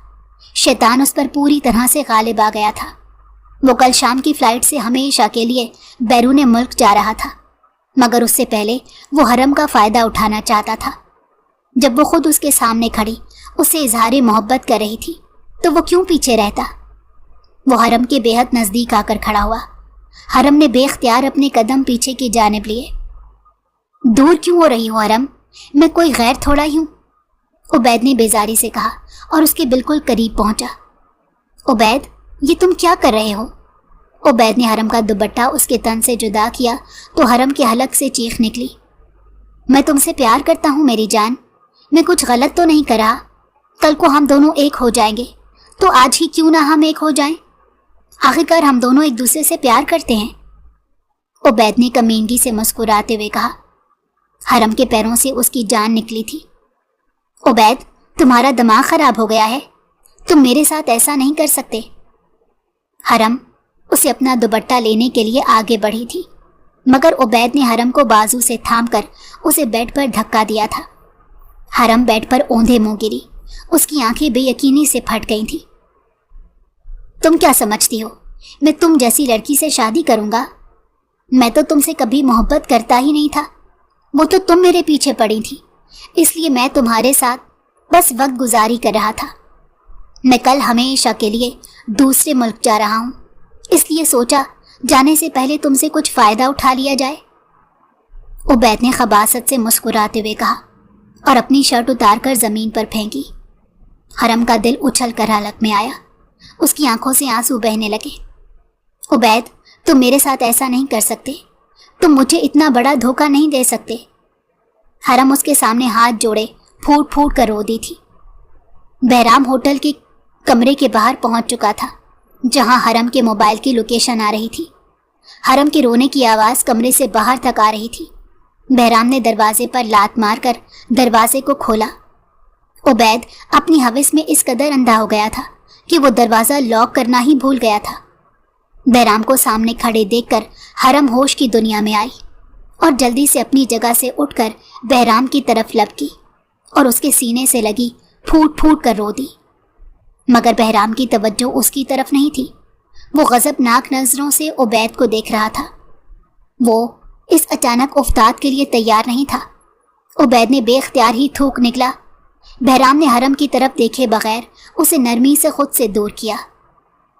शैतान उस पर पूरी तरह से गालिब आ गया था। वो कल शाम की फ्लाइट से हमेशा के लिए बैरून मुल्क जा रहा था, मगर उससे पहले वो हरम का फ़ायदा उठाना चाहता था। जब वो खुद उसके सामने खड़ी उससे इजहार मोहब्बत कर रही थी तो वो क्यों पीछे रहता? वो हरम के बेहद नज़दीक आकर खड़ा हुआ। हरम ने बेख्तियार अपने कदम पीछे की जानिब लिए। दूर क्यों हो रही हो हरम? मैं कोई गैर थोड़ा ही हूँ, उबैद ने बेजारी से कहा और उसके बिल्कुल करीब पहुंचा। उबैद, ये तुम क्या कर रहे हो? उबैद ने हरम का दुपट्टा उसके तन से जुदा किया तो हरम के हलक से चीख निकली। मैं तुमसे प्यार करता हूँ मेरी जान, मैं कुछ गलत तो नहीं कर रहा। कल को हम दोनों एक हो जाएंगे, तो आज ही क्यों ना हम एक हो जाएं? आखिरकार हम दोनों एक दूसरे से प्यार करते हैं, उबैद ने कमीनगी से मुस्कुराते हुए कहा। हरम के पैरों से उसकी जान निकली थी। उबैद, तुम्हारा दिमाग खराब हो गया है, तुम मेरे साथ ऐसा नहीं कर सकते। हरम उसे अपना दुपट्टा लेने के लिए आगे बढ़ी थी, मगर उबैद ने हरम को बाजू से थामकर उसे बेड पर धक्का दिया था। हरम बेड पर औंधे मुंह गिरी, उसकी आंखें बेयकीनी से फट गई थी। तुम क्या समझती हो मैं तुम जैसी लड़की से शादी करूंगा? मैं तो तुमसे कभी मोहब्बत करता ही नहीं था, वो तो तुम मेरे पीछे पड़ी थी, इसलिए मैं तुम्हारे साथ बस वक्त गुजारी कर रहा था। मैं कल हमेशा के लिए दूसरे मुल्क जा रहा हूँ, इसलिए सोचा जाने से पहले तुमसे कुछ फ़ायदा उठा लिया जाए, उबैद ने खबासत से मुस्कुराते हुए कहा और अपनी शर्ट उतारकर ज़मीन पर फेंकी। हरम का दिल उछल कर हालत में आया, उसकी आंखों से आंसू बहने लगे। उबैद, तुम मेरे साथ ऐसा नहीं कर सकते, तुम मुझे इतना बड़ा धोखा नहीं दे सकते। हरम उसके सामने हाथ जोड़े फूट फूट कर रो दी थी। बहराम होटल के कमरे के बाहर पहुंच चुका था, जहां हरम के मोबाइल की लोकेशन आ रही थी। हरम के रोने की आवाज़ कमरे से बाहर तक आ रही थी। बहराम ने दरवाजे पर लात मारकर दरवाजे को खोला। उबैद अपनी हवस में इस कदर अंधा हो गया था कि वो दरवाज़ा लॉक करना ही भूल गया था। बहराम को सामने खड़े देखकर हरम होश की दुनिया में आई और जल्दी से अपनी जगह से उठकर बहराम की तरफ लपकी और उसके सीने से लगी फूट फूट कर रो दी। मगर बहराम की तवज्जो उसकी तरफ नहीं थी, वो गज़बनाक नज़रों से उबैद को देख रहा था। वो इस अचानक उफ्ताद के लिए तैयार नहीं था। उबैद ने बेख्तियार ही थूक निकला। बहराम ने हरम की तरफ देखे बगैर उसे नरमी से खुद से दूर किया।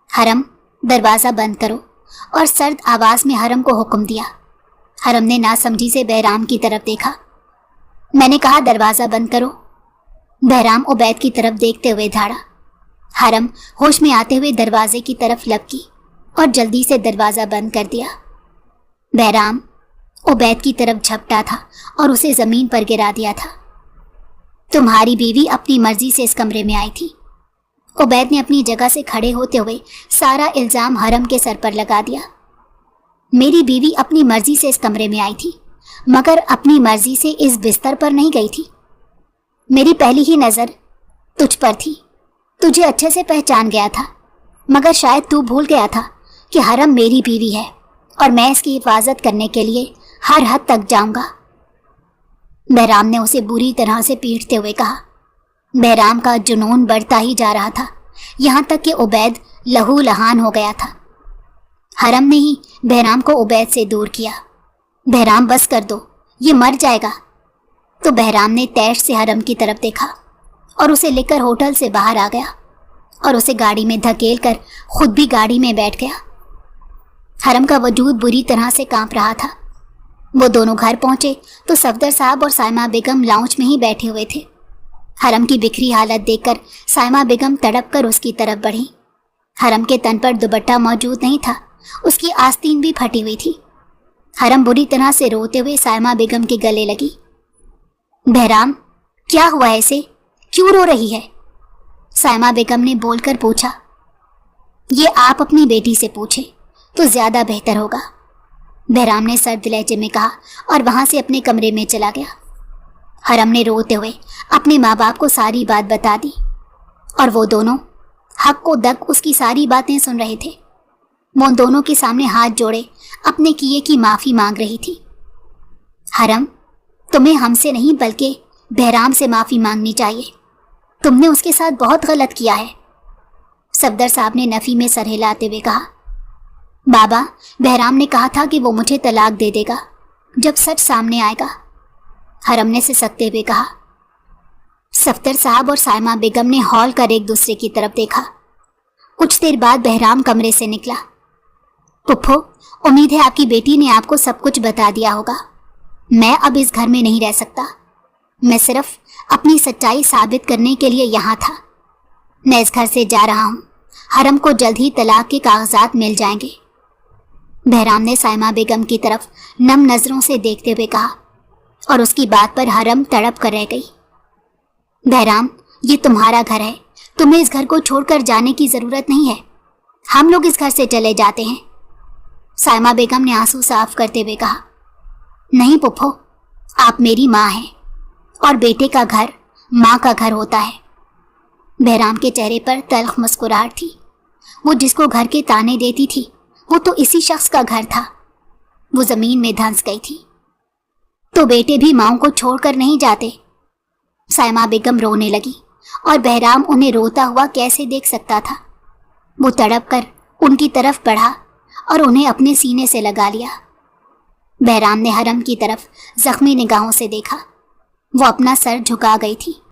हरम, दरवाज़ा बंद करो, और सर्द आवाज़ में हरम को हुक्म दिया। हरम ने नासमझी से बहराम की तरफ देखा। मैंने कहा दरवाज़ा बंद करो। बहराम उबैद की तरफ देखते हुए धाड़ा। हरम होश में आते हुए दरवाजे की तरफ लपकी और जल्दी से दरवाज़ा बंद कर दिया। बहराम उबैद की तरफ झपटा था और उसे ज़मीन पर गिरा दिया था। तुम्हारी बीवी अपनी मर्जी से इस कमरे में आई थी। उबैद ने अपनी जगह से खड़े होते हुए सारा इल्ज़ाम हरम के सर पर लगा दिया। मेरी बीवी अपनी मर्जी से इस कमरे में आई थी, मगर अपनी मर्जी से इस बिस्तर पर नहीं गई थी। मेरी पहली ही नज़र तुझ पर थी, तुझे अच्छे से पहचान गया था, मगर शायद तू भूल गया था कि हरम मेरी बीवी है और मैं इसकी हिफाजत करने के लिए हर हद तक जाऊंगा। बहराम ने उसे बुरी तरह से पीटते हुए कहा। बहराम का जुनून बढ़ता ही जा रहा था, यहाँ तक कि उबैद लहू लहान हो गया था। हरम ने ही बहराम को उबैद से दूर किया। बहराम, बस कर दो, ये मर जाएगा। तो बहराम ने तैश से हरम की तरफ देखा और उसे लेकर होटल से बाहर आ गया और उसे गाड़ी में धकेल कर खुद भी गाड़ी में बैठ गया। हरम का वजूद बुरी तरह से कांप रहा था। वो दोनों घर पहुंचे तो सफदर साहब और साइमा बेगम लाउंज में ही बैठे हुए थे। हरम की बिखरी हालत देखकर साइमा बेगम तड़प कर उसकी तरफ बढ़ी। हरम के तन पर दुपट्टा मौजूद नहीं था, उसकी आस्तीन भी फटी हुई थी। हरम बुरी तरह से रोते हुए साइमा बेगम के गले लगी। बहराम, क्या हुआ है इसे? क्यों रो रही है? साइमा बेगम ने बोलकर पूछा। ये आप अपनी बेटी से पूछे तो ज्यादा बेहतर होगा, बहराम ने सर्द लहजे में कहा और वहां से अपने कमरे में चला गया। हरम ने रोते हुए अपने माँ बाप को सारी बात बता दी और वो दोनों हक को दक उसकी सारी बातें सुन रहे थे। वो उन दोनों के सामने हाथ जोड़े अपने किए की माफ़ी मांग रही थी। हरम, तुम्हें हमसे नहीं बल्कि बहराम से माफ़ी मांगनी चाहिए। तुमने उसके साथ बहुत गलत किया है। सफदर साहब ने नफ़ी में सर हिलाते हुए कहा। बाबा, बहराम ने कहा था कि वो मुझे तलाक दे देगा जब सच सामने आएगा, हरम ने सिसकते हुए कहा। सफदर साहब और साइमा बेगम ने हौल कर एक दूसरे की तरफ देखा। कुछ देर बाद बहराम कमरे से निकला। पुप्पो, उम्मीद है आपकी बेटी ने आपको सब कुछ बता दिया होगा। मैं अब इस घर में नहीं रह सकता। मैं सिर्फ अपनी सच्चाई साबित करने के लिए यहाँ था। मैं इस घर से जा रहा हूँ। हरम को जल्द ही तलाक के कागजात मिल जाएंगे। बहराम ने साइमा बेगम की तरफ नम नजरों से देखते हुए कहा और उसकी बात पर हरम तड़प कर रह गई। बहराम, ये तुम्हारा घर है, तुम्हें इस घर को छोड़कर जाने की जरूरत नहीं है। हम लोग इस घर से चले जाते हैं। साइमा बेगम ने आंसू साफ करते हुए कहा। नहीं पुप्पो, आप मेरी माँ हैं और बेटे का घर माँ का घर होता है। बहराम के चेहरे पर तल्ख मुस्कुराहट थी। वो जिसको घर के ताने देती थी वो तो इसी शख्स का घर था। वो जमीन में धंस गई थी। तो बेटे भी माँ को छोड़कर नहीं जाते। साइमा बेगम रोने लगी और बहराम उन्हें रोता हुआ कैसे देख सकता था। वो तड़प कर उनकी तरफ बढ़ा और उन्हें अपने सीने से लगा लिया। बहराम ने हरम की तरफ जख्मी निगाहों से देखा। वो अपना सर झुका गई थी।